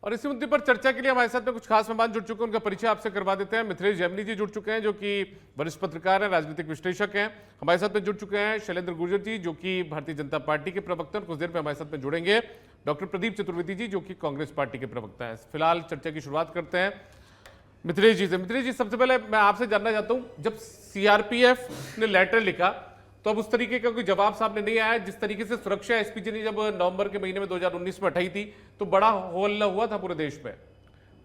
और इसी मुद्दे पर चर्चा के लिए हमारे साथ में कुछ खास मेहमान जुड़ चुके हैं, उनका परिचय आपसे करवा देते हैं। मिथिलेश जैमिनी जी जुड़ चुके हैं, जो कि वरिष्ठ पत्रकार हैं, राजनीतिक विश्लेषक हैं। हमारे साथ में जुड़ चुके हैं शैलेंद्र गुर्जर जी, जो कि भारतीय जनता पार्टी के प्रवक्ता हैं, कुछ देर में हमारे साथ में जुड़ेंगे डॉक्टर प्रदीप चतुर्वेदी जी, जो कि कांग्रेस पार्टी के प्रवक्ता हैं। फिलहाल चर्चा की शुरुआत करते हैं मिथिलेश जी से। मिथिलेश जी, सबसे पहले मैं आपसे जानना चाहता हूँ, जब सीआरपीएफ ने लेटर लिखा तो अब उस तरीके का कोई जवाब सामने नहीं आया। जिस तरीके से सुरक्षा एसपीजी ने जब नवंबर के महीने में 2019 में हटाई थी तो बड़ा हल्ला हुआ था पूरे देश में।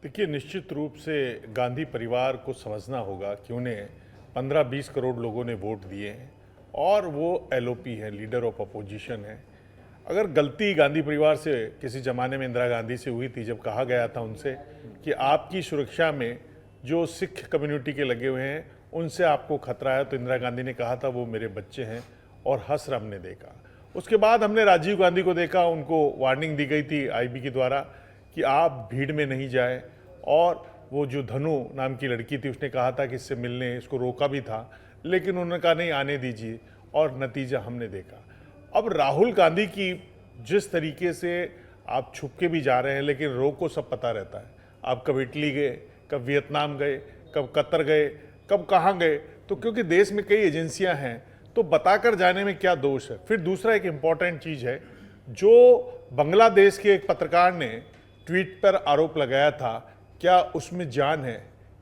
देखिए, निश्चित रूप से गांधी परिवार को समझना होगा कि उन्हें 15-20 करोड़ लोगों ने वोट दिए हैं और वो एलओपी है, लीडर ऑफ अपोजिशन है। अगर गलती गांधी परिवार से किसी ज़माने में इंदिरा गांधी से हुई थी, जब कहा गया था उनसे कि आपकी सुरक्षा में जो सिख कम्युनिटी के लगे हुए हैं उनसे आपको खतरा है, तो इंदिरा गांधी ने कहा था वो मेरे बच्चे हैं, और हंस हमने देखा। उसके बाद हमने राजीव गांधी को देखा, उनको वार्निंग दी गई थी आईबी के द्वारा कि आप भीड़ में नहीं जाएं, और वो जो धनु नाम की लड़की थी उसने कहा था कि इससे मिलने, इसको रोका भी था, लेकिन उन्होंने कहा नहीं आने दीजिए, और नतीजा हमने देखा। अब राहुल गांधी की जिस तरीके से आप छुप के भी जा रहे हैं, लेकिन रोग को सब पता रहता है। आप कब इटली गए, कब वियतनाम गए, कब कतर गए, कब कहाँ गए, तो क्योंकि देश में कई एजेंसियां हैं तो बताकर जाने में क्या दोष है। फिर दूसरा एक इम्पॉर्टेंट चीज़ है, जो बांग्लादेश के एक पत्रकार ने ट्वीट पर आरोप लगाया था, क्या उसमें जान है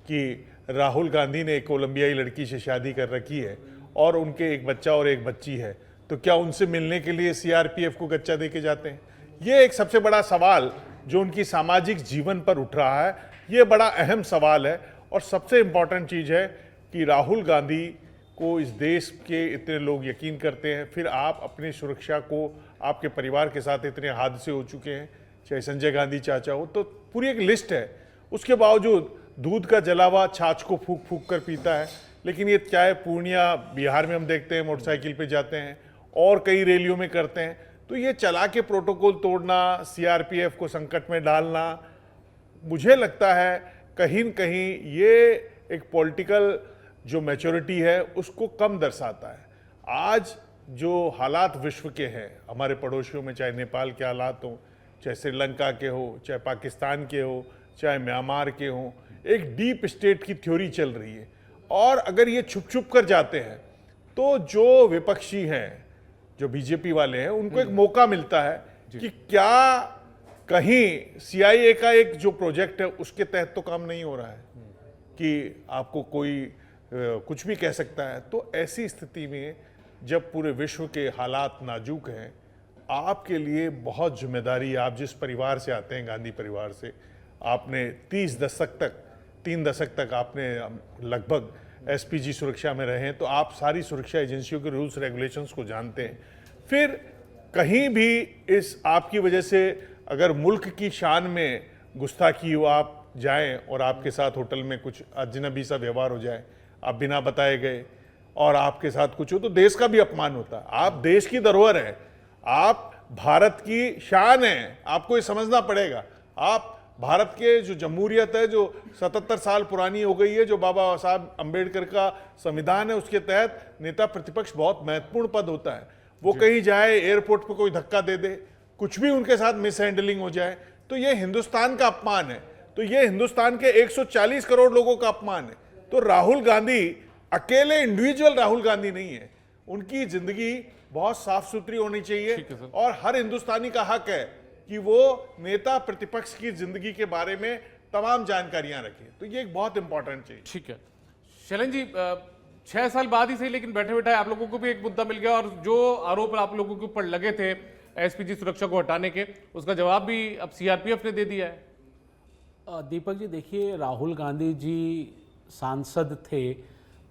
कि राहुल गांधी ने एक कोलंबियाई लड़की से शादी कर रखी है और उनके एक बच्चा और एक बच्ची है, तो क्या उनसे मिलने के लिए सीआरपीएफ को गच्चा दे के जाते हैं? ये एक सबसे बड़ा सवाल जो उनकी सामाजिक जीवन पर उठ रहा है, ये बड़ा अहम सवाल है। और सबसे इम्पॉर्टेंट चीज़ है कि राहुल गांधी को इस देश के इतने लोग यकीन करते हैं, फिर आप अपनी सुरक्षा को, आपके परिवार के साथ इतने हादसे हो चुके हैं, चाहे संजय गांधी चाचा हो, तो पूरी एक लिस्ट है। उसके बावजूद दूध का जलावा छाछ को फूक फूक कर पीता है। लेकिन ये चाहे पूर्णिया बिहार में हम देखते हैं मोटरसाइकिल पे जाते हैं और कई रैलियों में करते हैं, तो ये चला के प्रोटोकॉल तोड़ना, सीआरपीएफ को संकट में डालना, मुझे लगता है कहीं न कहीं ये एक पॉलिटिकल जो मैच्योरिटी है उसको कम दर्शाता है। आज जो हालात विश्व के हैं, हमारे पड़ोसियों में, चाहे नेपाल के हालात हो, चाहे श्रीलंका के हो, चाहे पाकिस्तान के हो, चाहे म्यांमार के हो, एक डीप स्टेट की थ्योरी चल रही है। और अगर ये छुप छुप कर जाते हैं तो जो विपक्षी हैं, जो बीजेपी वाले हैं, उनको एक मौका मिलता है कि क्या कहीं सीआईए का एक जो प्रोजेक्ट है उसके तहत तो काम नहीं हो रहा है, कि आपको कोई कुछ भी कह सकता है। तो ऐसी स्थिति में जब पूरे विश्व के हालात नाजुक हैं, आपके लिए बहुत जिम्मेदारी, आप जिस परिवार से आते हैं, गांधी परिवार से, आपने 3 दशक तक आपने लगभग एसपीजी सुरक्षा में रहे हैं, तो आप सारी सुरक्षा एजेंसियों के रूल्स रेगुलेशंस को जानते हैं। फिर कहीं भी इस आपकी वजह से अगर मुल्क की शान में गुस्ताखी हो, आप जाएं और आपके साथ होटल में कुछ अजनबी सा व्यवहार हो जाए, आप बिना बताए गए, और आपके साथ कुछ हो, तो देश का भी अपमान होता है। आप देश की धरोहर है, आप भारत की शान है, आपको ये समझना पड़ेगा। आप भारत के जो जमहूरियत है, जो 77 साल पुरानी हो गई है, जो बाबा साहब अम्बेडकर का संविधान है, उसके तहत नेता प्रतिपक्ष बहुत महत्वपूर्ण पद होता है। वो कहीं जाए, एयरपोर्ट पर कोई धक्का दे दे, कुछ भी उनके साथ मिस हैंडलिंग हो जाए, तो ये हिंदुस्तान का अपमान है, तो ये हिंदुस्तान के 140 करोड़ लोगों का अपमान है। तो राहुल गांधी अकेले इंडिविजुअल राहुल गांधी नहीं है, उनकी जिंदगी बहुत साफ सुथरी होनी चाहिए, और हर हिंदुस्तानी का हक है कि वो नेता प्रतिपक्ष की जिंदगी के बारे में तमाम जानकारियां रखें। तो ये एक बहुत इंपॉर्टेंट चीज। ठीक है शैलेंद्र जी, 6 साल बाद ही सही, लेकिन बैठे बैठे आप लोगों को भी एक मुद्दा मिल गया, और जो आरोप आप लोगों के ऊपर लगे थे एसपीजी सुरक्षा को हटाने के, उसका जवाब भी अब सीआरपीएफ ने दे दिया है। दीपक जी, देखिए, राहुल गांधी जी सांसद थे,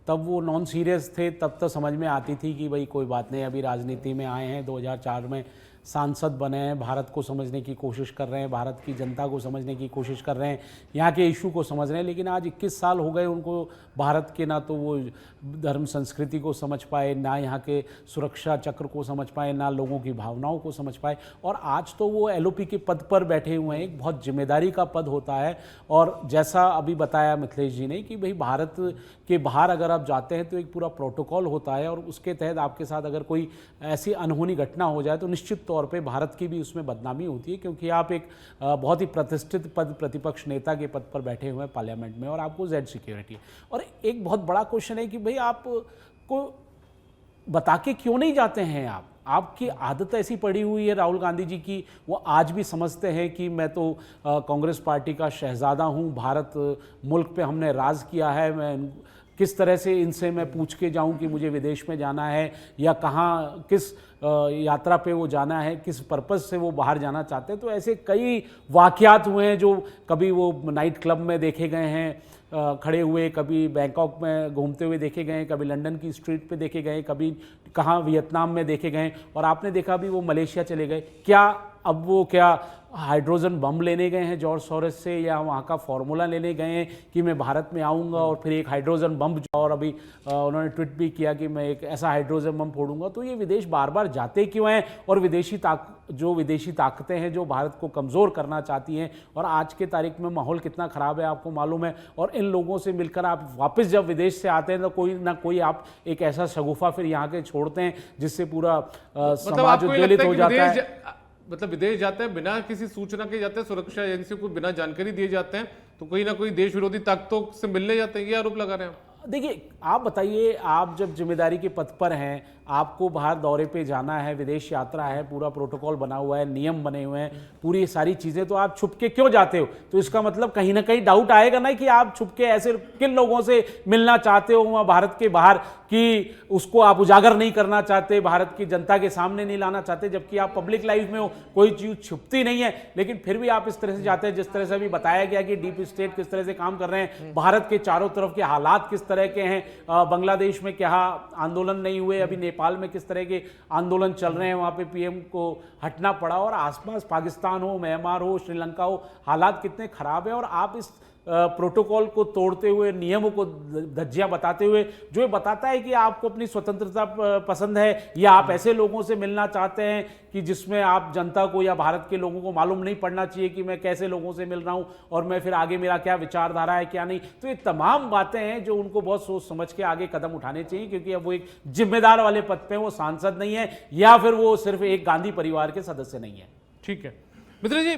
तब वो नॉन सीरियस थे, तब तो समझ में आती थी कि भाई कोई बात नहीं, अभी राजनीति में आए हैं, 2004 में सांसद बने हैं, भारत को समझने की कोशिश कर रहे हैं, भारत की जनता को समझने की कोशिश कर रहे हैं, यहाँ के इशू को समझ रहे हैं। लेकिन आज 21 साल हो गए उनको भारत के, ना तो वो धर्म संस्कृति को समझ पाए, ना यहाँ के सुरक्षा चक्र को समझ पाए, ना लोगों की भावनाओं को समझ पाए, और आज तो वो एलओपी के पद पर बैठे हुए हैं। एक बहुत जिम्मेदारी का पद होता है, और जैसा अभी बताया मिथिलेश जी ने कि भाई भारत के बाहर अगर आप जाते हैं तो एक पूरा प्रोटोकॉल होता है, और उसके तहत आपके साथ अगर कोई ऐसी अनहोनी घटना हो जाए तो निश्चित तौर पे भारत की भी उसमें बदनामी होती है, क्योंकि आप एक बहुत ही प्रतिष्ठित पद, प्रतिपक्ष नेता के पद पर बैठे हुए हैं पार्लियामेंट में, और आपको जेड सिक्योरिटी है। और एक बहुत बड़ा क्वेश्चन है कि भाई आपको बता के क्यों नहीं जाते हैं आप? आपकी आदत ऐसी पड़ी हुई है राहुल गांधी जी की, वो आज भी समझते हैं कि मैं तो कांग्रेस पार्टी का शहजादा हूँ, भारत मुल्क पे हमने राज किया है, मैं किस तरह से इनसे मैं पूछ के जाऊं कि मुझे विदेश में जाना है या कहाँ किस यात्रा पे वो जाना है, किस पर्पज़ से वो बाहर जाना चाहते हैं। तो ऐसे कई वाक़यात हुए हैं जो कभी वो नाइट क्लब में देखे गए हैं खड़े हुए, कभी बैंकॉक में घूमते हुए देखे गए, कभी लंदन की स्ट्रीट पे देखे गए, कभी कहाँ वियतनाम में देखे गए, और आपने देखा भी वो मलेशिया चले गए। क्या अब वो क्या हाइड्रोजन बम लेने गए हैं जॉर्ज सोरोस से, या वहाँ का फॉर्मूला लेने गए हैं कि मैं भारत में आऊँगा और फिर एक हाइड्रोजन बम, और अभी उन्होंने ट्वीट भी किया कि मैं एक ऐसा हाइड्रोजन बम फोड़ूंगा। तो ये विदेश बार बार जाते क्यों हैं? और विदेशी ताकतें हैं जो भारत को कमज़ोर करना चाहती हैं, और आज के तारीख में माहौल कितना ख़राब है आपको मालूम है। और इन लोगों से मिलकर आप वापस जब विदेश से आते हैं तो कोई ना कोई आप एक ऐसा शगुफा फिर यहाँ के छोड़ते हैं जिससे पूरा समाज उद्वेलित हो जाता है। मतलब विदेश जाते हैं बिना किसी सूचना के जाते हैं, सुरक्षा एजेंसी को बिना जानकारी दिए जाते हैं, तो कोई ना कोई देश विरोधी ताकतों से मिलने जाते हैं, ये आरोप लगा रहे हैं आप। देखिए, आप बताइए, आप जब जिम्मेदारी के पद पर हैं, आपको बाहर दौरे पे जाना है, विदेश यात्रा है, पूरा प्रोटोकॉल बना हुआ है, नियम बने हुए हैं, पूरी सारी चीज़ें, तो आप छुप के क्यों जाते हो? तो इसका मतलब कहीं ना कहीं डाउट आएगा ना कि आप छुप के ऐसे किन लोगों से मिलना चाहते हो वहाँ भारत के बाहर, कि उसको आप उजागर नहीं करना चाहते, भारत की जनता के सामने नहीं लाना चाहते, जबकि आप पब्लिक लाइफ में हो, कोई चीज़ छुपती नहीं है, लेकिन फिर भी आप इस तरह से जाते हैं। जिस तरह से अभी बताया गया कि डीप स्टेट किस तरह से काम कर रहे हैं, भारत के चारों तरफ के हालात किस तरह के हैं, बांग्लादेश में क्या आंदोलन नहीं हुए, अभी नेपाल में किस तरह के आंदोलन चल रहे हैं, वहाँ पे पीएम को हटना पड़ा, और आसपास पाकिस्तान हो, म्यांमार हो, श्रीलंका हो, हालात कितने खराब है। और आप इस प्रोटोकॉल को तोड़ते हुए, नियमों को धज्जियां बताते हुए, जो ये बताता है कि आपको अपनी स्वतंत्रता पसंद है, या आप ऐसे लोगों से मिलना चाहते हैं कि जिसमें आप जनता को या भारत के लोगों को मालूम नहीं पड़ना चाहिए कि मैं कैसे लोगों से मिल रहा हूं और मैं फिर आगे मेरा क्या विचारधारा है क्या नहीं। तो ये तमाम बातें हैं जो उनको बहुत सोच समझ के आगे कदम उठाने चाहिए, क्योंकि अब वो एक जिम्मेदार वाले पद पे, वो सांसद नहीं है, या फिर वो सिर्फ एक गांधी परिवार के सदस्य नहीं है। ठीक है मित्र जी,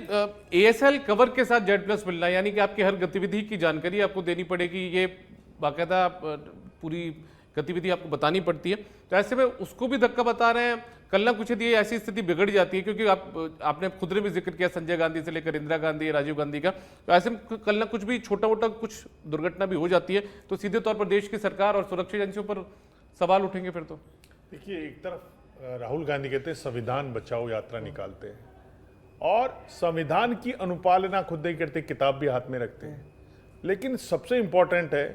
ASL कवर के साथ Z+ मिलना, यानी कि आपकी हर गतिविधि की जानकारी आपको देनी पड़ेगी, ये बाकायदा पूरी गतिविधि आपको बतानी पड़ती है। तो ऐसे में उसको भी धक्का बता रहे हैं, कल ना कुछ यदि ऐसी स्थिति बिगड़ जाती है, क्योंकि आपने खुद ने भी जिक्र किया संजय गांधी से लेकर इंदिरा गांधी, राजीव गांधी का, तो ऐसे में कल ना कुछ भी छोटा मोटा कुछ दुर्घटना भी हो जाती है, तो सीधे तौर पर देश की सरकार और सुरक्षा एजेंसियों पर सवाल उठेंगे फिर। तो देखिए, एक तरफ राहुल गांधी कहते हैं संविधान बचाओ यात्रा निकालते हैं, और संविधान की अनुपालना खुद नहीं करते, किताब भी हाथ में रखते हैं। लेकिन सबसे इम्पोर्टेंट है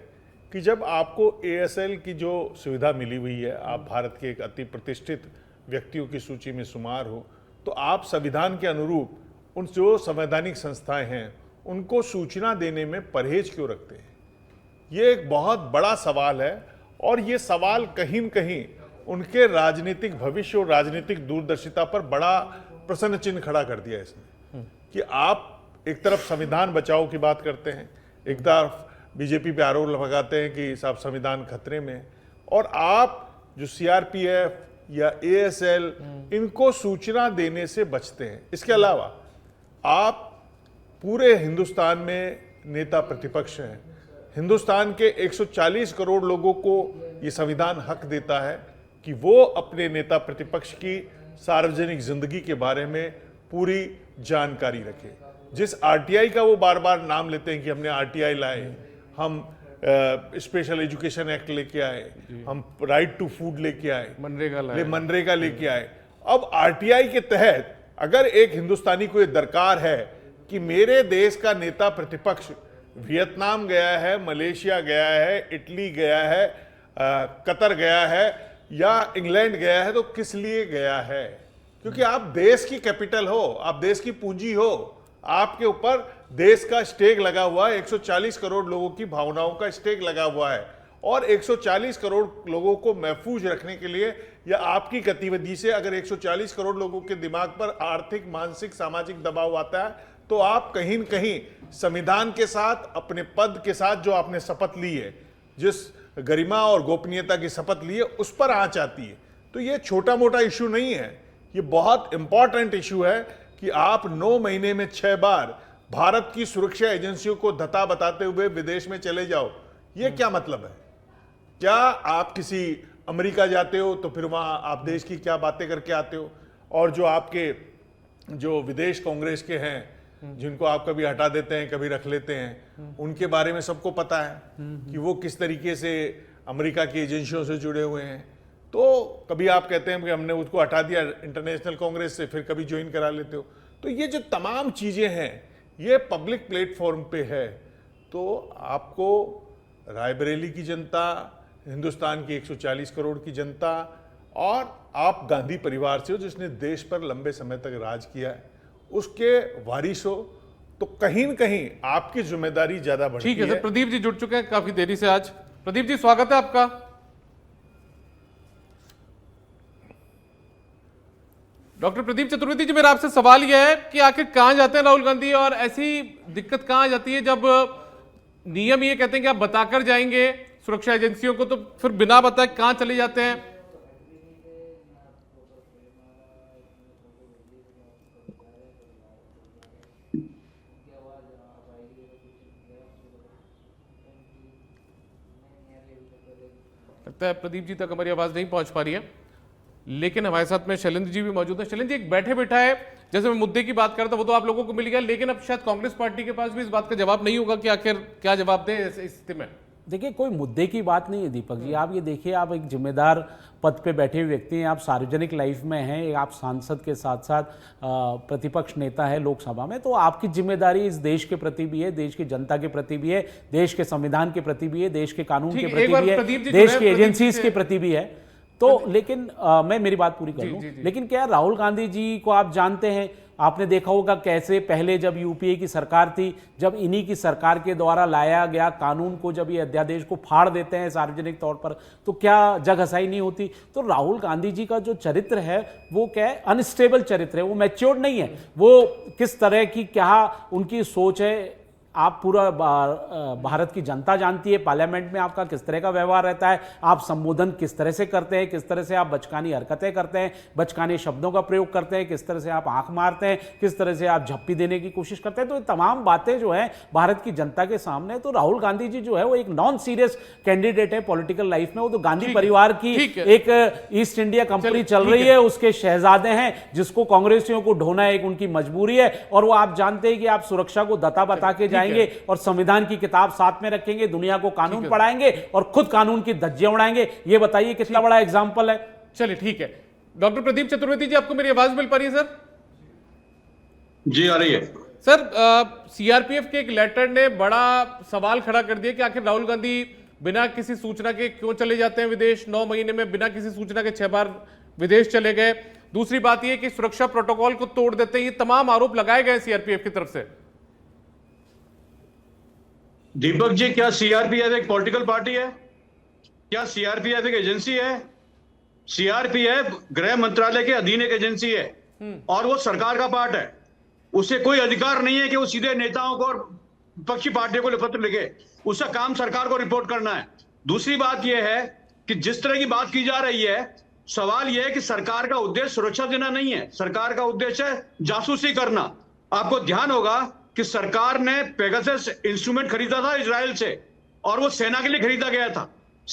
कि जब आपको ASL की जो सुविधा मिली हुई है, आप भारत के एक अति प्रतिष्ठित व्यक्तियों की सूची में शुमार हो, तो आप संविधान के अनुरूप उन जो संवैधानिक संस्थाएं हैं उनको सूचना देने में परहेज क्यों रखते हैं? ये एक बहुत बड़ा सवाल है, और ये सवाल कहीं न कहीं उनके राजनीतिक भविष्य और राजनीतिक दूरदर्शिता पर बड़ा प्रश्न चिन्ह खड़ा कर दिया इसने, कि आप एक तरफ संविधान बचाओ की बात करते हैं, एक तरफ बीजेपी पे आरोप लगाते हैं कि साहब संविधान खतरे में है, और आप जो CRPF या ASL इनको सूचना देने से बचते हैं। इसके अलावा आप पूरे हिंदुस्तान में नेता प्रतिपक्ष हैं, हिंदुस्तान के 140 करोड़ लोगों को ये संविधान हक देता है कि वो अपने नेता प्रतिपक्ष की सार्वजनिक जिंदगी के बारे में पूरी जानकारी रखे। जिस RTI का वो बार बार नाम लेते हैं कि हमने RTI लाए, हम स्पेशल एजुकेशन एक्ट लेके आए, हम राइट टू फूड लेके आए, मनरेगा लेके आए। अब RTI के तहत अगर एक हिंदुस्तानी को ये दरकार है कि मेरे देश का नेता प्रतिपक्ष वियतनाम गया है, मलेशिया गया है, इटली गया है, कतर गया है या इंग्लैंड गया है, तो किस लिए गया है? क्योंकि आप देश की कैपिटल हो, आप देश की पूंजी हो, आपके ऊपर देश का स्टेक लगा हुआ है, 140 करोड़ लोगों की भावनाओं का स्टेक लगा हुआ है, और 140 करोड़ लोगों को महफूज रखने के लिए या आपकी गतिविधि से अगर 140 करोड़ लोगों के दिमाग पर आर्थिक, मानसिक, सामाजिक दबाव आता है, तो आप कहीं न कहीं संविधान के साथ, अपने पद के साथ जो आपने शपथ ली है, जिस गरिमा और गोपनीयता की शपथ ली है, उस पर आंच आती है। तो ये छोटा मोटा इश्यू नहीं है, ये बहुत इंपॉर्टेंट इशू है कि आप 9 महीने में 6 बार भारत की सुरक्षा एजेंसियों को धता बताते हुए विदेश में चले जाओ, ये क्या मतलब है? क्या आप किसी अमेरिका जाते हो तो फिर वहां आप देश की क्या बातें करके आते हो, और जो आपके जो विदेश कांग्रेस के हैं जिनको आप कभी हटा देते हैं कभी रख लेते हैं, उनके बारे में सबको पता है कि वो किस तरीके से अमेरिका की एजेंसियों से जुड़े हुए हैं। तो कभी आप कहते हैं कि हमने उसको हटा दिया इंटरनेशनल कांग्रेस से, फिर कभी ज्वाइन करा लेते हो। तो ये जो तमाम चीजें हैं ये पब्लिक प्लेटफॉर्म पे है। तो आपको रायबरेली की जनता, हिंदुस्तान की 140 करोड़ की जनता, और आप गांधी परिवार से हो जिसने देश पर लंबे समय तक राज किया है, उसके वारिस हो, तो कहीं न कहीं आपकी जिम्मेदारी ज्यादा बढ़ती है। ठीक है सर, प्रदीप जी जुड़ चुके हैं काफी देरी से आज। प्रदीप जी स्वागत है आपका। डॉक्टर प्रदीप चतुर्वेदी जी, मेरा आपसे सवाल यह है कि आखिर कहां जाते हैं राहुल गांधी, और ऐसी दिक्कत कहां आ जाती है जब नियम ये कहते हैं कि आप बताकर जाएंगे सुरक्षा एजेंसियों को, तो फिर बिना बताए कहां चले जाते हैं? लगता है प्रदीप जी तक हमारी आवाज नहीं पहुंच पा रही है, लेकिन हमारे साथ में शैलेंद्र जी भी मौजूद है। शैलेंद्र जी, एक बैठे बैठा है, जैसे मैं मुद्दे की बात कर रहा था वो तो आप लोगों को मिल गया, लेकिन अब शायद कांग्रेस पार्टी के पास भी इस बात का जवाब नहीं होगा कि आखिर क्या जवाब दें इस स्थिति में। देखिए, कोई मुद्दे की बात नहीं है दीपक जी। आप ये देखिए, आप एक जिम्मेदार पद पे बैठे हुए व्यक्ति हैं, आप सार्वजनिक लाइफ में हैं, आप सांसद के साथ साथ प्रतिपक्ष नेता है लोकसभा में, तो आपकी जिम्मेदारी इस देश के प्रति भी है, देश की जनता के प्रति भी है, देश के संविधान के प्रति भी है, देश के कानून के प्रति भी है, देश की एजेंसीज के प्रति भी है। तो लेकिन मैं मेरी बात पूरी कर लूं, लेकिन क्या राहुल गांधी जी को आप जानते हैं, आपने देखा होगा कैसे पहले जब यूपीए की सरकार थी, जब इन्हीं की सरकार के द्वारा लाया गया कानून को जब ये अध्यादेश को फाड़ देते हैं सार्वजनिक तौर पर, तो क्या जगहसाई नहीं होती? तो राहुल गांधी जी का जो चरित्र है वो क्या है, अनस्टेबल चरित्र है, वो मैच्योर्ड नहीं है। वो किस तरह की क्या उनकी सोच है, आप पूरा भारत की जनता जानती है। पार्लियामेंट में आपका किस तरह का व्यवहार रहता है, आप संबोधन किस तरह से करते हैं, किस तरह से आप बचकानी हरकतें करते हैं, बचकाने शब्दों का प्रयोग करते हैं, किस तरह से आप आंख मारते हैं, किस तरह से आप झप्पी देने की कोशिश करते हैं। तो ये तमाम बातें जो है भारत की जनता के सामने। तो राहुल गांधी जी जो है वो एक नॉन सीरियस कैंडिडेट है पॉलिटिकल लाइफ में। वो तो गांधी परिवार की एक ईस्ट इंडिया कंपनी चल रही है, उसके शहजादे हैं, जिसको कांग्रेसियों को ढोना एक उनकी मजबूरी है। और वो आप जानते हैं कि आप सुरक्षा को दता बता के और संविधान की किताब साथ में रखेंगे, दुनिया को कानून पढ़ाएंगे और खुद कानून की धज्जियां उड़ाएंगे। ये बताइए कितना बड़ा एग्जाम्पल है। चलिए ठीक है। डॉक्टर प्रदीप चतुर्वेदी जी, आपको मेरी आवाज मिल पा रही है सर? जी आ रही है सर। सीआरपीएफ के एक लेटर ने बड़ा सवाल खड़ा कर दिया कि आखिर राहुल गांधी बिना किसी सूचना के क्यों चले जाते हैं विदेश। 9 महीने में बिना किसी सूचना के 6 बार विदेश चले गए। दूसरी बात यह कि सुरक्षा प्रोटोकॉल को तोड़ देते हैं। ये तमाम आरोप लगाए गए सीआरपीएफ की तरफ से। दीपक जी, क्या सीआरपीएफ एक पॉलिटिकल पार्टी है? क्या सीआरपीएफ एक एजेंसी है? सीआरपीएफ गृह मंत्रालय के अधीन एक एजेंसी है और वो सरकार का पार्ट है। उसे कोई अधिकार नहीं है कि वो सीधे नेताओं को और विपक्षी पार्टियों को पत्र लिखे। उसका काम सरकार को रिपोर्ट करना है। दूसरी बात यह है कि जिस तरह की बात की जा रही है, सवाल यह है कि सरकार का उद्देश्य सुरक्षा देना नहीं है, सरकार का उद्देश्य है जासूसी करना। आपको ध्यान होगा कि सरकार ने पेगासस इंस्ट्रूमेंट खरीदा था इजराइल से, और वो सेना के लिए खरीदा गया था।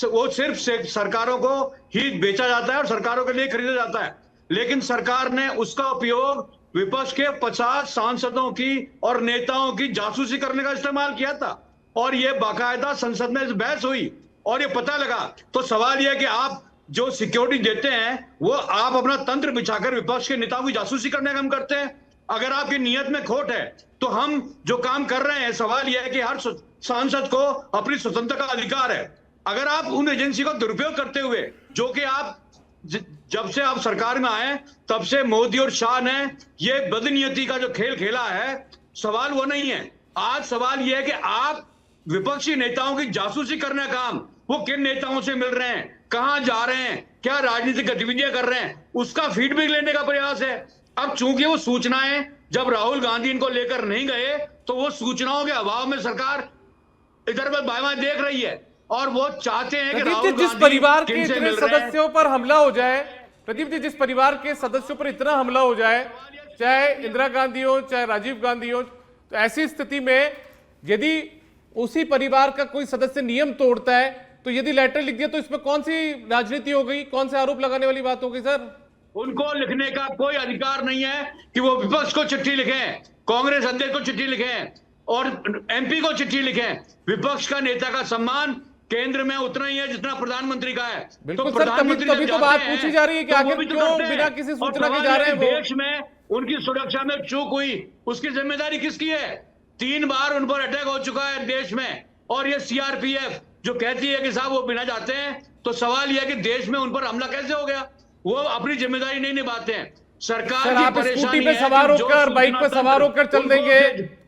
वो सिर्फ सरकारों को ही बेचा जाता है और सरकारों के लिए खरीदा जाता है। लेकिन सरकार ने उसका उपयोग विपक्ष के 50 सांसदों की और नेताओं की जासूसी करने का इस्तेमाल किया था, और ये बाकायदा संसद में बहस हुई और ये पता लगा। तो सवाल यह है कि आप जो सिक्योरिटी देते हैं वो आप अपना तंत्र बिछाकर विपक्ष के नेताओं की जासूसी करने का काम करते हैं। अगर आपकी नीयत में खोट है तो हम जो काम कर रहे हैं, सवाल यह है कि हर सांसद को अपनी स्वतंत्रता का अधिकार है। अगर आप उन एजेंसी का दुरुपयोग करते हुए, जो कि आप जब से आप सरकार में आए तब से मोदी और शाह ने ये बदनीयती का जो खेल खेला है, सवाल वो नहीं है। आज सवाल यह है कि आप विपक्षी नेताओं की जासूसी करने का काम वो किन नेताओं से मिल रहे हैं, कहां जा रहे हैं, क्या राजनीतिक गतिविधियां कर रहे हैं, उसका फीडबैक लेने का प्रयास है। अब चूंकि वो सूचनाएं जब राहुल गांधी इनको लेकर नहीं गए, तो वो सूचनाओं के अभाव में सरकार इधर पर बाएं देख रही है और वो चाहते हैं कि राहुल जिस परिवार के इतने सदस्यों पर हमला हो जाए, प्रदीप जी, जिस परिवार के सदस्यों पर इतना हमला हो जाए, चाहे इंदिरा गांधी हो चाहे राजीव गांधी हो, तो ऐसी स्थिति में यदि उसी परिवार का कोई सदस्य नियम तोड़ता है, तो यदि लेटर लिख दिया तो इसमें कौन सी राजनीति हो गई, कौन से आरोप लगाने वाली बात हो गई सर? उनको लिखने का कोई अधिकार नहीं है कि वो विपक्ष को चिट्ठी लिखें, कांग्रेस अध्यक्ष को चिट्ठी लिखें और एमपी को चिट्ठी लिखें। विपक्ष का नेता का सम्मान केंद्र में उतना ही है जितना प्रधानमंत्री का है। बिल्कुल सर, तभी तो बात पूछी जा रही है कि आखिर क्यों बिना किसी सूचना के जा रहे हैं वो? देश में उनकी सुरक्षा में चूक हुई, उसकी जिम्मेदारी किसकी है? 3 बार उन पर अटैक हो चुका है देश में, और ये सीआरपीएफ जो कहती है कि साहब वो बिना जाते हैं, तो सवाल यह है कि देश में उन पर हमला कैसे हो गया? वो अपनी जिम्मेदारी नहीं निभाते हैं। सरकार सर, की आप परेशानी स्कूटी पे है सवार कि जो होकर, बाइक पे सूचना सवार होकर चल उनको देंगे,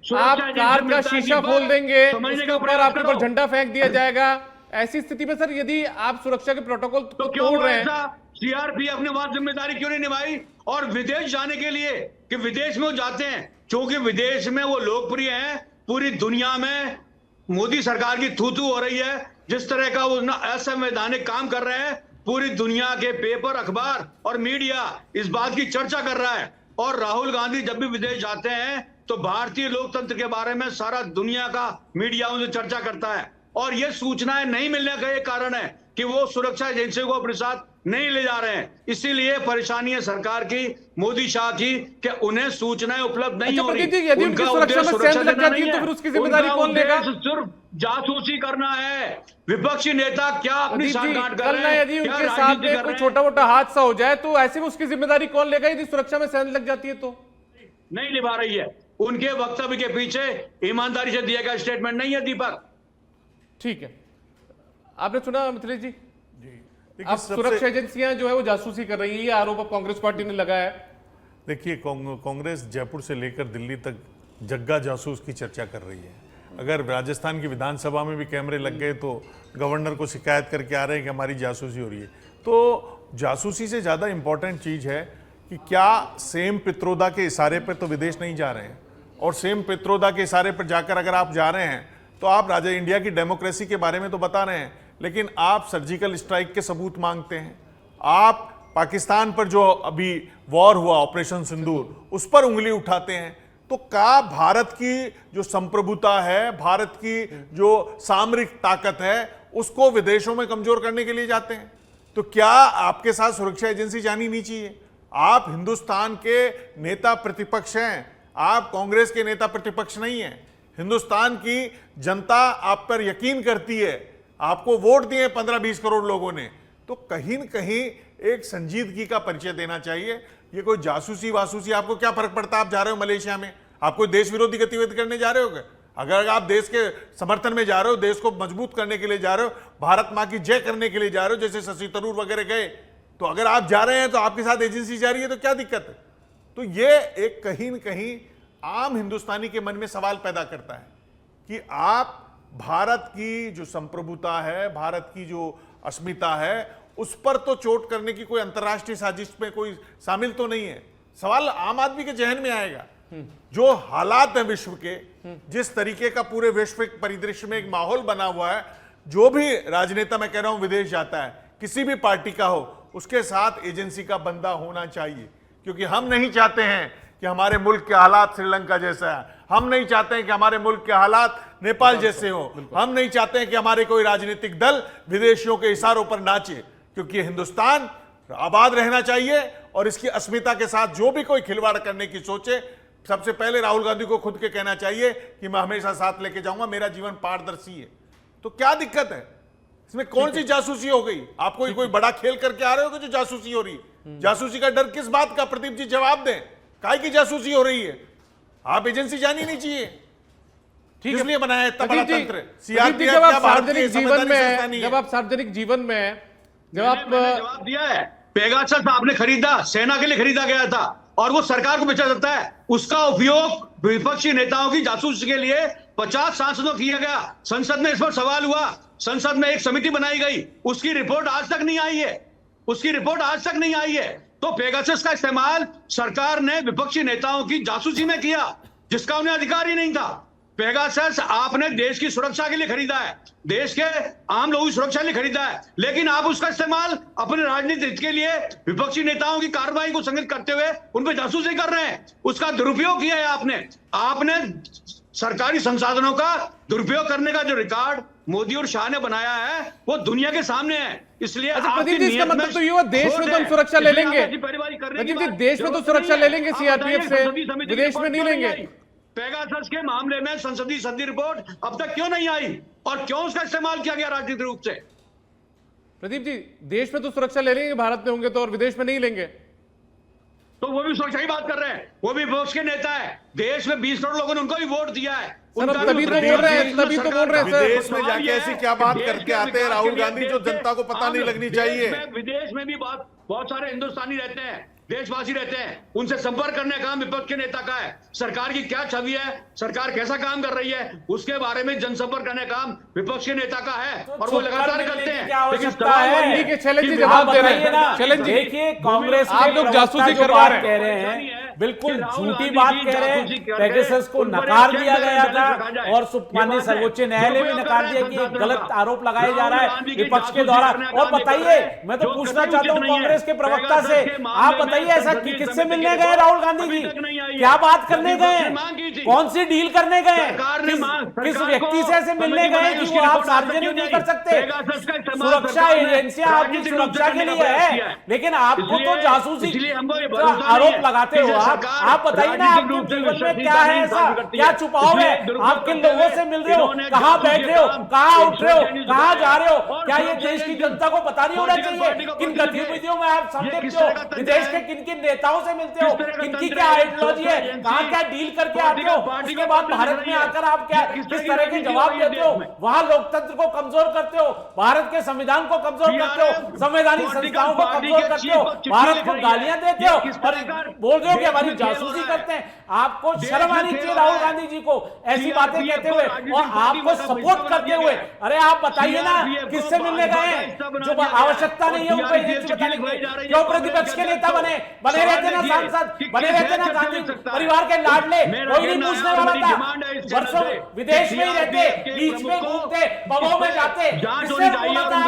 सुरक्षा आप एजेंसी कार का मिलता है शीशा कि खोल देंगे, समझने उसके का ऊपर प्रयास आपके ऊपर करो। झंडा फेंक दिया जाएगा। ऐसी स्थिति में सर यदि आप सुरक्षा के प्रोटोकॉल तो क्यों तोड़ रहे हैं, सीआरपीएफ ने वहां जिम्मेदारी क्यों नहीं निभाई? और विदेश जाने के लिए कि विदेश में वो जाते हैं क्योंकि विदेश में वो लोकप्रिय हैं, पूरी दुनिया में मोदी सरकार की थू-थू हो रही है। जिस तरह का वो असंवैधानिक काम कर रहे हैं, पूरी दुनिया के पेपर, अखबार और मीडिया इस बात की चर्चा कर रहा है। और राहुल गांधी जब भी विदेश जाते हैं तो भारतीय लोकतंत्र के बारे में सारा दुनिया का मीडिया उनसे चर्चा करता है, और ये सूचनाएं नहीं मिलने का एक कारण है कि वो सुरक्षा एजेंसियों को अपने साथ नहीं ले जा रहे हैं। इसीलिए परेशानी है सरकार की, मोदी शाह की, कि उन्हें सूचनाएं उपलब्ध नहीं अच्छा, हो रही। प्रदीप जी, यदि उनकी सुरक्षा में सेंध लग जाती है तो फिर उसकी जिम्मेदारी कौन लेगा? सिर्फ जासूसी करना है। विपक्षी नेता क्या अपनी प्रदीप जी, साठगांठ कर कल रहे ना हैं, यदि क्या उनके साथ राजनीति में कर कोई रहे हैं? छोटा मोटा हादसा हो जाए तो ऐसे में उसकी जिम्मेदारी कौन लेगा यदि सुरक्षा में सेंध लग जाती है तो? नहीं निभा रही है। उनके वक्तव्य के पीछे ईमानदारी से दिया गया स्टेटमेंट नहीं है। दीपक, ठीक है, आपने सुना मिथिलेश जी? देखिए, अब सुरक्षा एजेंसियां जो है वो जासूसी कर रही है, ये आरोप अब कांग्रेस पार्टी ने लगाया है। देखिए, कांग्रेस जयपुर से लेकर दिल्ली तक जग्गा जासूस की चर्चा कर रही है। अगर राजस्थान की विधानसभा में भी कैमरे लग गए तो गवर्नर को शिकायत करके आ रहे हैं कि हमारी जासूसी हो रही है। तो जासूसी से ज़्यादा इंपॉर्टेंट चीज़ है कि क्या सेम पित्रोदा के इशारे पर तो विदेश नहीं जा रहे हैं, और सेम पित्रोदा के इशारे पर जाकर अगर आप जा रहे हैं तो आप राजा इंडिया की डेमोक्रेसी के बारे में तो बता रहे हैं, लेकिन आप सर्जिकल स्ट्राइक के सबूत मांगते हैं। आप पाकिस्तान पर जो अभी वॉर हुआ ऑपरेशन सिंदूर, उस पर उंगली उठाते हैं। तो क्या भारत की जो संप्रभुता है, भारत की जो सामरिक ताकत है, उसको विदेशों में कमजोर करने के लिए जाते हैं? तो क्या आपके साथ सुरक्षा एजेंसी जानी नहीं चाहिए? आप हिंदुस्तान के नेता प्रतिपक्ष हैं, आप कांग्रेस के नेता प्रतिपक्ष नहीं हैं। हिंदुस्तान की जनता आप पर यकीन करती है, आपको वोट दिए 15-20 करोड़ लोगों ने, तो कहीं न कहीं एक संजीदगी का परिचय देना चाहिए। ये कोई जासूसी वासूसी, आपको क्या फर्क पड़ता है? आप जा रहे हो मलेशिया में, आप कोई देश विरोधी गतिविधि करने जा रहे हो क्या? अगर आप देश के समर्थन में जा रहे हो, देश को मजबूत करने के लिए जा रहे हो, भारत मां की जय करने के लिए जा रहे हो, जैसे शशि थरूर वगैरह गए, तो अगर आप जा रहे हैं तो आपके साथ एजेंसी जा रही है तो क्या दिक्कत है? तो ये एक कहीं न कहीं आम हिंदुस्तानी के मन में सवाल पैदा करता है कि आप भारत की जो संप्रभुता है, भारत की जो अस्मिता है, उस पर तो चोट करने की कोई अंतर्राष्ट्रीय साजिश में कोई शामिल तो नहीं है। सवाल आम आदमी के जहन में आएगा। जो हालात है विश्व के, जिस तरीके का पूरे वैश्विक परिदृश्य में एक माहौल बना हुआ है, जो भी राजनेता, मैं कह रहा हूं विदेश जाता है, किसी भी पार्टी का हो, उसके साथ एजेंसी का बंदा होना चाहिए। क्योंकि हम नहीं चाहते हैं कि हमारे मुल्क के हालात श्रीलंका जैसा है, हम नहीं चाहते हैं कि हमारे मुल्क के हालात नेपाल जैसे हो, हम नहीं चाहते हैं कि हमारे कोई राजनीतिक दल विदेशियों के इशारों पर नाचे, क्योंकि हिंदुस्तान आबाद रहना चाहिए। और इसकी अस्मिता के साथ जो भी कोई खिलवाड़ करने की सोचे, सबसे पहले राहुल गांधी को खुद के कहना चाहिए कि मैं हमेशा साथ लेके जाऊंगा, मेरा जीवन पारदर्शी है। तो क्या दिक्कत है इसमें? कौन सी जासूसी हो गई? आप कोई बड़ा खेल करके आ रहे हो कि जो जासूसी हो रही है? जासूसी का डर किस बात का? प्रदीप जी जवाब दें, काहे की जासूसी हो रही है? आप एजेंसी जानी नहीं चाहिए। ठीक इसलिए बनाया इतना बड़ा तंत्र। जब आप सार्वजनिक जीवन में है, जब आप सार्वजनिक जीवन में है, जब आप मैंने जवाब दिया है। पेगासस आपने खरीदा, सेना के लिए खरीदा गया था, और वो सरकार को बेचा जाता है। उसका उपयोग विपक्षी नेताओं की जासूसी के लिए 50 सांसदों किया गया। संसद में इस पर सवाल हुआ, संसद में एक समिति बनाई गई, उसकी रिपोर्ट आज तक नहीं आई है, उसकी रिपोर्ट आज तक नहीं आई है। तो पेगासस का इस्तेमाल सरकार ने विपक्षी नेताओं की जासूसी में किया, जिसका उन्हें अधिकार ही नहीं था। पेगासस आपने देश की सुरक्षा के लिए खरीदा है, देश के आम लोगों की सुरक्षा के लिए खरीदा है, लेकिन आप उसका इस्तेमाल अपने राजनीतिक हित के लिए विपक्षी नेताओं की कार्रवाई को संगठित करते हुए उन पर जासूसी कर रहे हैं। उसका दुरुपयोग किया है आपने सरकारी संसाधनों का दुरुपयोग करने का जो रिकॉर्ड मोदी और शाह ने बनाया है वो दुनिया के सामने है। इसलिए अच्छा प्रदीप जी, इसका मतलब तो ये हुआ देश में तो हम सुरक्षा ले लेंगे। प्रदीप जी, देश में तो सुरक्षा ले लेंगे सीआरपीएफ से, विदेश में नहीं लेंगे। पेगासस के मामले में संसदीय समिति रिपोर्ट अब तक क्यों नहीं आई और क्यों उसका इस्तेमाल किया गया राजनीतिक रूप से? प्रदीप जी, देश में तो सुरक्षा ले लेंगे भारत में होंगे तो, और विदेश में नहीं लेंगे तो वो भी सुरक्षा की बात कर रहे हैं, वो भी विपक्ष के नेता है। देश में 20 करोड़ लोगों ने उनको भी वोट दिया है। तभी तो बोल रहे हैं सर। विदेश में जाके ऐसी क्या बात करके आते हैं राहुल गांधी जो जनता को पता नहीं लगनी चाहिए। विदेश में भी बहुत सारे हिंदुस्तानी रहते हैं, देशवासी रहते हैं, उनसे संपर्क करने का काम विपक्ष के नेता का है। सरकार की क्या छवि है, सरकार कैसा काम कर रही है, उसके बारे में जनसंपर्क करने का काम विपक्ष के नेता का है और वो लगातार करते हैं। लेकिन चैलेंज जी जवाब दे रहे हैं। चैलेंज जी, देखिए कांग्रेस आप लोग जासूसी करवा रहे कह रहे हैं, बिल्कुल झूठी बात कह रहे हैं। पेगासस को नकार दिया गया था और माननीय सर्वोच्च न्यायालय में नकार दिया कि गलत आरोप लगाया जा रहा है विपक्ष के द्वारा। और बताइए, मैं तो पूछना चाहता हूं कांग्रेस के प्रवक्ता से, आप बताइए ऐसा किससे मिलने गए राहुल गांधी जी? क्या बात करने गए? कौन सी डील करने गए? किस व्यक्ति से ऐसे मिलने गए कि वो आप सार्वजनिक नहीं कर सकते? सुरक्षा एजेंसियां आपकी सुरक्षा के लिए है, लेकिन आपको तो जासूसी आरोप लगाते हो। आप बताइए ना, आपके जीवन में क्या है ऐसा, क्या छुपाव है? आप किन लोगों से मिल रहे हो, कहां बैठ रहे हो, कहां उठ रहे हो, कहां जा रहे हो? क्या ये देश की जनता को पता नहीं होना चाहिए किन गतिविधियों में आप संलिप्त हो, विदेश के किन किन नेताओं से मिलते हो, किनकी क्या आइडियोलॉजी है, कहां क्या डील करके आते हो, उसके बाद भारत में आकर आप क्या किस तरह के जवाब देते हो? वहां लोकतंत्र को कमजोर करते हो, भारत के संविधान को कमजोर करते हो, संवैधानिक संस्थाओं को कमजोर करते हो, भारत को गालियां देते हो और बोल रहे हो कि हमारी जासूसी करते हैं। आपको शर्म आनी चाहिए राहुल गांधी जी को ऐसी बातें कहते हुए और आपको सपोर्ट करते हुए। अरे आप बताइए ना किससे मिलने गए जो आवश्यकता नहीं है उनको एजेंसी बताने की? क्यों प्रतिपक्ष के नेता बने रहते ना, सांसद बने रहते ना, गांधी परिवार के लाडले, कोई नहीं पूछने वाला था। वर्षों विदेश में ही रहते, बीच में घूमते, पबों में जाते, किसने बोला था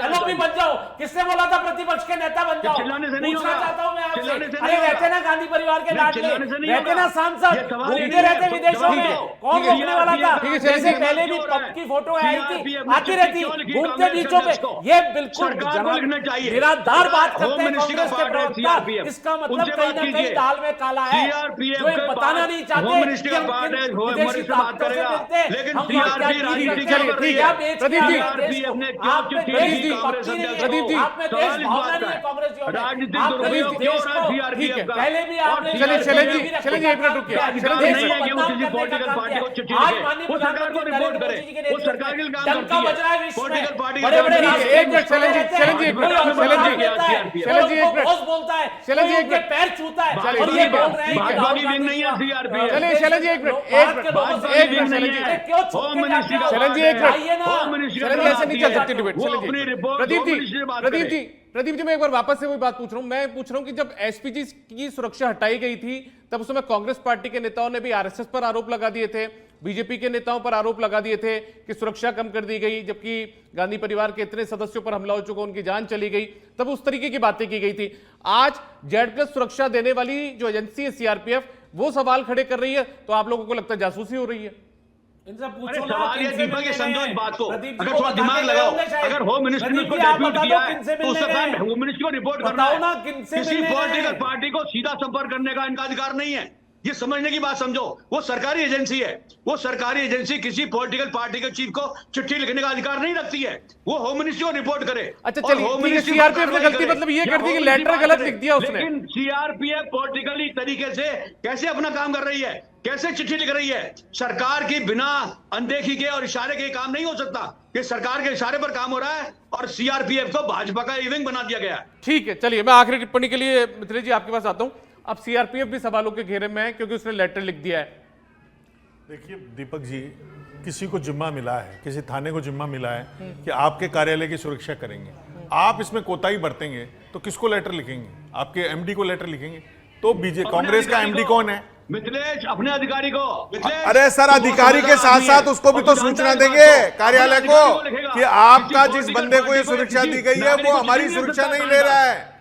एलओपी बन जाओ? किसने बोला था प्रतिपक्ष के नेता बन जाओ? पूछना चाहता हूं मैं आपसे। अरे रहते ना गांधी परिवार के लाडले, रहते ना सांसद, घूमते रहते विदेशों में, कौन रोकने वाला था? जैसे पहले भी पब की फोटो आई थी, आती रहती, घूमते बीचों में। ये बिल्कुल निराधार बात करते हैं कांग्रेस के प्रवक्ता। इसका मतलब कहीं ना कहीं दाल में काला है, जो ये बताना नहीं चाहते कि हम विदेशी ताकतों से मिलते हैं, हम क्या डील करते हैं। प्रदीप जी, आप में देश की भक्ति नहीं है, प्रदीप जी, आप में देश भावना नहीं है कांग्रेसियों में। आप प्रदीप जी, देश को ठीक है, पहले भी आपने चलिए एक मिनट रुकिए। आज माननीय प्रधानमंत्री नरेंद्र मोदी जी के नेतृत्व में डंका बज रहा है विश्व में, बड़े-बड़े एक मिनट चैलेंज जी बोलता है, कोई उनके पैर छूता है और ये बोल रहे हैं कि राहुल गांधी नहीं है सीआरपीएफ। चलिए चैलेंज जी, एक मिनट क्यों छुपके जाते हो? चैलेंज जी, एक आइए ना, चैलेंज ऐसे नहीं चल सकती डिबेट। प्रदीप जी मैं एक बार वापस से वही बात पूछ रहा हूं। मैं पूछ रहा हूं कि जब एसपीजी की सुरक्षा हटाई गई थी तब उस समय कांग्रेस पार्टी के नेताओं ने भी आरएसएस पर आरोप लगा दिए थे, बीजेपी के नेताओं पर आरोप लगा दिए थे कि सुरक्षा कम कर दी गई, जबकि गांधी परिवार के इतने सदस्यों पर हमला हो चुका, उनकी जान चली गई, तब उस तरीके की बातें की गई थी। आज जेड+ सुरक्षा देने वाली जो एजेंसी है सीआरपीएफ, वो सवाल खड़े कर रही है, तो आप लोगों को लगता है जासूसी हो रही है? इनसे पूछो ना, सवाल ये दीपक ये समझो इस बात को, प्रदीप अगर को थोड़ा दिमाग बताते लगाओ, होंगे शायद। अगर होम मिनिस्टर ने प्रदीप उसको जी, आप डेब्यूट बता किया दो है किनसे तो उसका मिलने काम गए? होम मिनिस्टर को रिपोर्ट करना बताओ है। ना किनसे किसी मिलने पॉलिटिकल गए? पार्टी को सीधा संपर्क करने का इनका अधिकार नहीं है। ये समझने की बात समझो, वो सरकारी एजेंसी है, वो सरकारी एजेंसी किसी पॉलिटिकल पार्टी के चीफ को चिट्ठी लिखने का अधिकार नहीं रखती है। वो होम मिनिस्ट्री को रिपोर्ट करे। अच्छा चलिए, सीआरपीएफ ने गलती मतलब ये कर दी कि लेटर गलत लिख दिया उसने। लेकिन सीआरपीएफ पॉलिटिकली तरीके से कैसे अपना काम कर रही है, कैसे चिट्ठी लिख रही है? सरकार की बिना अनदेखी के और इशारे के काम नहीं हो सकता। कि सरकार के इशारे पर काम हो रहा है और सीआरपीएफ को भाजपा का विंग बना दिया गया है। ठीक है, चलिए मैं आखिरी टिप्पणी के लिए मिथिलेश जी आपके पास आता हूं। अब सीआरपीएफ भी सवालों के घेरे में है क्योंकि उसने लेटर लिख दिया है। देखिए दीपक जी, किसी को जिम्मा मिला है, किसी थाने को जिम्मा मिला है कि आपके कार्यालय की सुरक्षा करेंगे, आप इसमें कोताही बरतेंगे तो किसको लेटर लिखेंगे? आपके एमडी को लेटर लिखेंगे? तो कांग्रेस का एमडी कौन है? मिथिलेश अपने अधिकारी को, मिथिलेश, अरे सर, तुम अधिकारी के बहुत साथ समझदार साथ उसको भी आदमी तो है, और तू सूचना जानता है देंगे इस बात को। कार्यालय अपने को अधिकारी लिखेगा। कि आपका किसी जिस political बंदे को ये party को सुरक्षा दी किसी गई है नागरिक वो को हमारी किसी ने सुरक्षा सत्ता नहीं देगा। ले रहा है।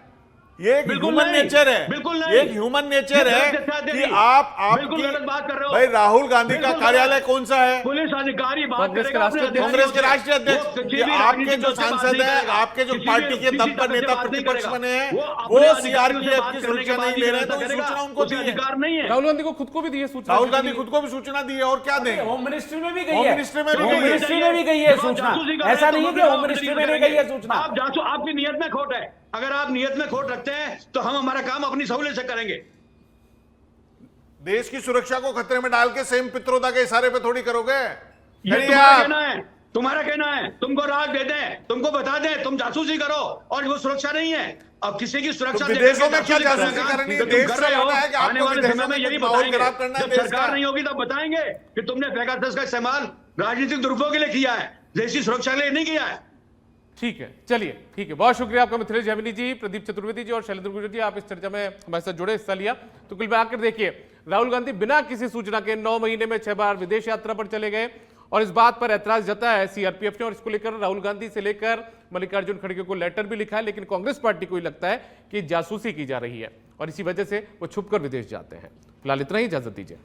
ये एक बिल्कुल ह्यूमन नहीं, नेचर है, बिल्कुल नहीं। ये एक ह्यूमन नेचर ये है गलत तथ्य कि नहीं। आप बिल्कुल आपकी गलत बात कर रहे हो। भाई राहुल गांधी का बिल्कुल कार्यालय गलत। कौन सा है? पुलिस अधिकारी बात कांग्रेस के करेगा अपने राष्ट्रीय अधिकारियों कांग्रेस के से। राष्ट्रीय वो अध्यक्ष, किसी ये भी आपके राजनीतिक जो दल से बात सांसद नहीं हैं, करेगा। आपके जो किसी पार्टी भी के किसी दम पर तरह से नेता बात नहीं प्रतिपक्ष करेगा। बने हैं, वो वो अपने अधिकारियों से सीआरपीएफ बात की करने के सुरक्षा बाद नहीं ही ले रहे हैं, ऐसा तो ये करेगा। सूचना उनको उसे दी है। अधिकार नहीं है। राहुल गांधी को खुद को भी दी है सूचना। राहुल गांधी खुद को भी सूचना दी है, और क्या दें? होम मिनिस्ट्री में भी गई होम है, मिनिस्ट्री में भी होम गई है। मिनिस्ट्री में भी गई है जब आप सूचना। जासूसी कर रहे ऐसा हैं, नहीं है तो कि हम होम अपनी मिनिस्ट्री में ड्यूटी नहीं गई है करेंगे। सूचना। आप जासूस, आपकी नियत में खोट है। अगर आप नियत में खोट रखते हैं तो हम हमारा काम अपनी सहूलियत से करेंगे। देश की सुरक्षा को खतरे में डाल के सेम पित्रोदा के इशारे पे थोड़ी करोगे? ये करिए तुम्हारा आप। कहना है, तुम्हारा कहना है, तुमको राग दे दें, तुमको बता दें, तुम जासूसी करो, और वो सुरक्षा नहीं है। अब किसी की सुरक्षा तो विदेशों में क्या करने जासूसी का करनी है? तो तुम देश कर से रहे हो। होना है कि आने आपको वाले विदेशों समय में में यही कुछ माहौल बताएंगे। खराब करना है जब देश सरकार का। नहीं होगी तब बताएंगे कि तुमने पेगासस का इस्तेमाल राजनीतिक दुरुपयोग के लिए किया है, देश की सुरक्षा के लिए नहीं किया है। ठीक है, चलिए, ठीक है, बहुत शुक्रिया आपका मिथिलेश जैमिनी जी, प्रदीप चतुर्वेदी जी और शैलेंद्र गुर्जर जी, आप इस चर्चा में हमारे साथ जुड़े, हिस्सा लिया। तो कुल मिलाकर देखिए, राहुल गांधी बिना किसी सूचना के 9 महीने में 6 बार विदेश यात्रा पर चले गए, और इस बात पर ऐतराज जताया है सीआरपीएफ ने, और इसको लेकर राहुल गांधी से लेकर मल्लिकार्जुन खड़गे को लेटर भी लिखा है। लेकिन कांग्रेस पार्टी को ही लगता है कि जासूसी की जा रही है, और इसी वजह से वो छुपकर विदेश जाते हैं। फिलहाल इतना ही, इजाजत दीजिए।